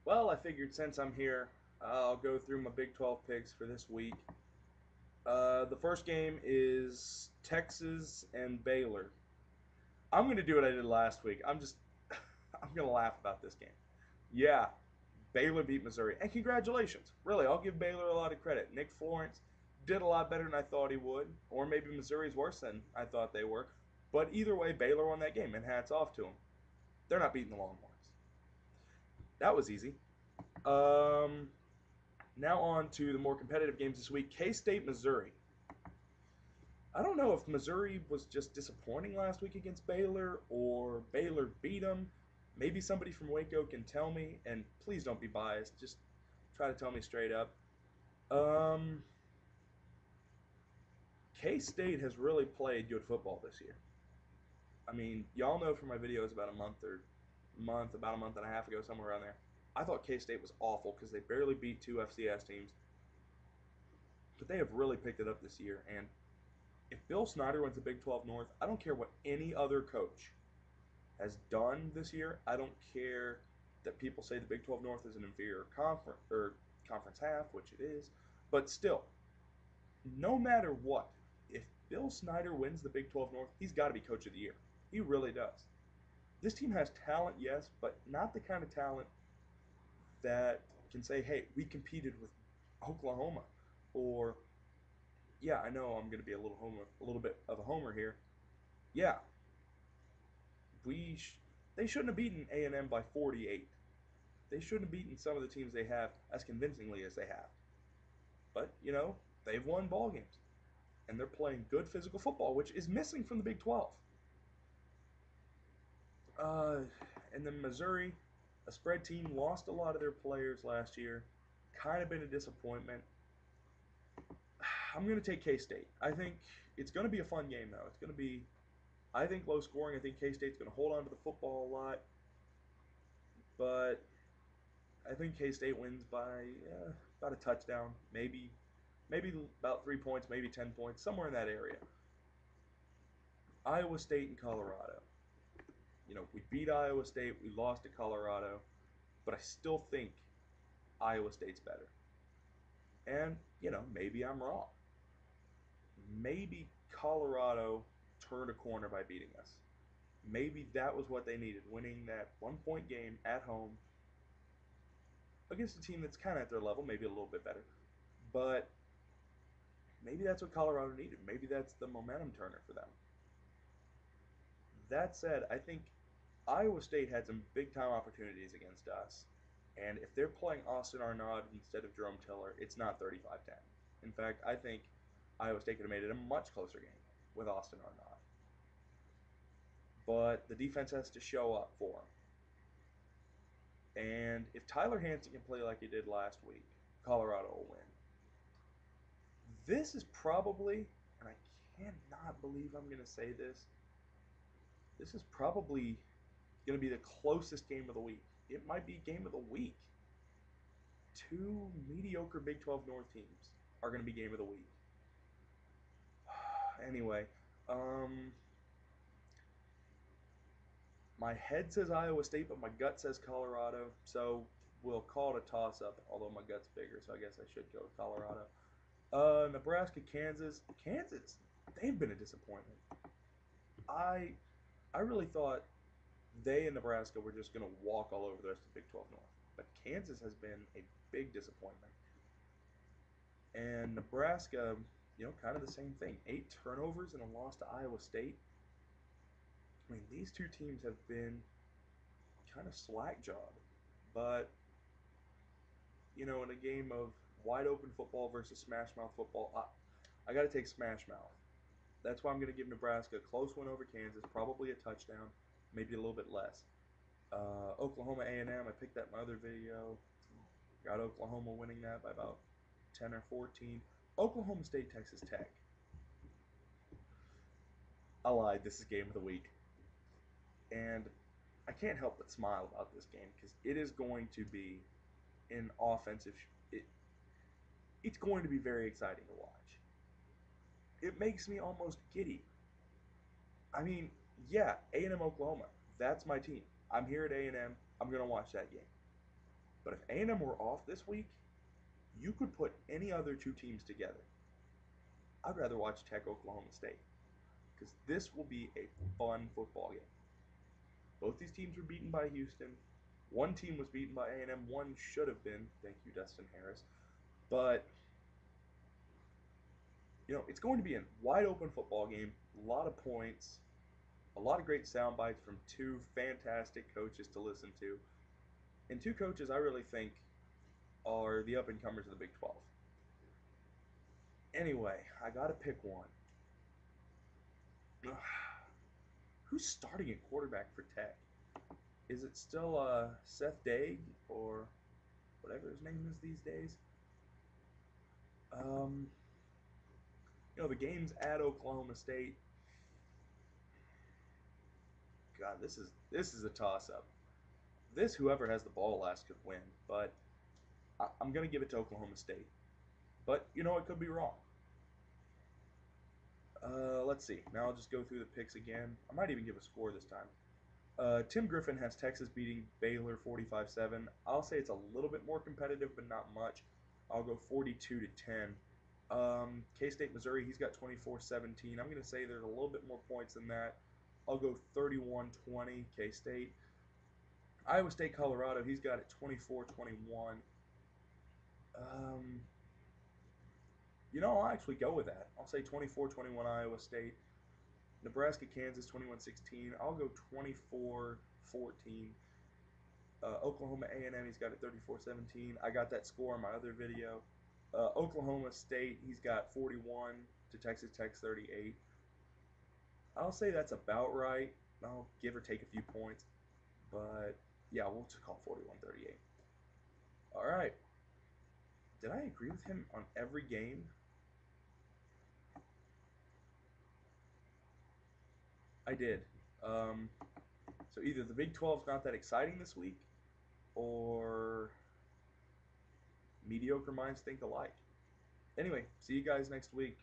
Well, I figured since I'm here, I'll go through my Big 12 picks for this week. The first game is Texas and Baylor. I'm going to do what I did last week. I'm going to laugh about this game. Yeah, Baylor beat Missouri. And congratulations. Really, I'll give Baylor a lot of credit. Nick Florence did a lot better than I thought he would. Or maybe Missouri's worse than I thought they were. But either way, Baylor won that game, and hats off to them. They're not beating the Longhorns. That was easy. Um, Now on to the more competitive games this week. K-State, Missouri. I don't know if Missouri was just disappointing last week against Baylor or Baylor beat them. Maybe somebody from Waco can tell me, and please don't be biased. Just try to tell me straight up. Um, K-State has really played good football this year. I mean, y'all know from my videos about about a month and a half ago, somewhere around there. I thought K-State was awful because they barely beat two FCS teams, but they have really picked it up this year. And if Bill Snyder wins the Big 12 North, I don't care what any other coach has done this year. I don't care that people say the Big 12 North is an inferior conference half, which it is. But still, no matter what, if Bill Snyder wins the Big 12 North, he's got to be coach of the year. He really does. This team has talent, yes, but not the kind of talent that can say, "Hey, we competed with Oklahoma," or "Yeah, I know I'm going to be a little bit of a homer here. Yeah, we sh- they shouldn't have beaten A&M by 48. They shouldn't have beaten some of the teams they have as convincingly as they have. But they've won ball games, and they're playing good physical football, which is missing from the Big 12. Uh, and then Missouri, a spread team, lost a lot of their players last year. Kind of been a disappointment. I'm going to take K-State. I think it's going to be a fun game, though. It's going to be, I think, low scoring. I think K-State's going to hold on to the football a lot. But I think K-State wins by about a touchdown, maybe about 3 points, maybe 10 points, somewhere in that area. Iowa State and Colorado. We beat Iowa State, we lost to Colorado, but I still think Iowa State's better. And, maybe I'm wrong. Maybe Colorado turned a corner by beating us. Maybe that was what they needed, winning that 1 point game at home against a team that's kind of at their level, maybe a little bit better. But maybe that's what Colorado needed. Maybe that's the momentum turner for them. That said, I think Iowa State had some big time opportunities against us. And if they're playing Austin Arnaud instead of Jerome Tiller, it's not 35-10. In fact, I think Iowa State could have made it a much closer game with Austin Arnaud. But the defense has to show up for him. And if Tyler Hansen can play like he did last week, Colorado will win. This is probably, and I cannot believe I'm going to say this is probably going to be the closest game of the week. It might be game of the week. Two mediocre Big 12 North teams are going to be game of the week. Anyway, my head says Iowa State, but my gut says Colorado. So we'll call it a toss-up, although my gut's bigger, so I guess I should go with Colorado. Nebraska, Kansas. Kansas, they've been a disappointment. I I really thought they and Nebraska were just going to walk all over the rest of the Big 12 North. But Kansas has been a big disappointment. And Nebraska, kind of the same thing. 8 turnovers and a loss to Iowa State. I mean, these two teams have been kind of slack jawed. But, in a game of wide open football versus smash mouth football, I got to take smash mouth. That's why I'm going to give Nebraska a close win over Kansas, probably a touchdown, maybe a little bit less. Oklahoma A&M, I picked that in my other video. Got Oklahoma winning that by about 10 or 14. Oklahoma State, Texas Tech. I lied. This is game of the week. And I can't help but smile about this game because it is going to be an offensive. It's going to be very exciting to watch. It makes me almost giddy. I mean, yeah, A&M Oklahoma. That's my team. I'm here at A&M. I'm going to watch that game. But if A&M were off this week, you could put any other two teams together. I'd rather watch Tech Oklahoma State because this will be a fun football game. Both these teams were beaten by Houston. One team was beaten by A&M. One should have been. Thank you, Dustin Harris. But it's going to be a wide open football game. A lot of points. A lot of great sound bites from two fantastic coaches to listen to. And two coaches I really think are the up-and-comers of the Big 12. Anyway, I got to pick one. Who's starting at quarterback for Tech? Is it still Seth Daig or whatever his name is these days? The game's at Oklahoma State. God, this is a toss-up. Whoever has the ball last could win, but I'm gonna give it to Oklahoma State. But it could be wrong. Let's see. Now I'll just go through the picks again. I might even give a score this time. Tim Griffin has Texas beating Baylor 45-7. I'll say it's a little bit more competitive, but not much. I'll go 42-10. K-State, Missouri, he's got 24-17. I'm going to say there's a little bit more points than that. I'll go 31-20, K-State. Iowa State, Colorado, he's got it 24-21. I'll actually go with that. I'll say 24-21 Iowa State. Nebraska, Kansas, 21-16. I'll go 24-14. Oklahoma A&M, he's got it 34-17. I got that score in my other video. Oklahoma State, he's got 41 to Texas Tech 38. I'll say that's about right. I'll give or take a few points. But, yeah, we'll just call 41-38. All right. Did I agree with him on every game? I did. So either the Big 12's not that exciting this week, or mediocre minds think alike. Anyway, see you guys next week.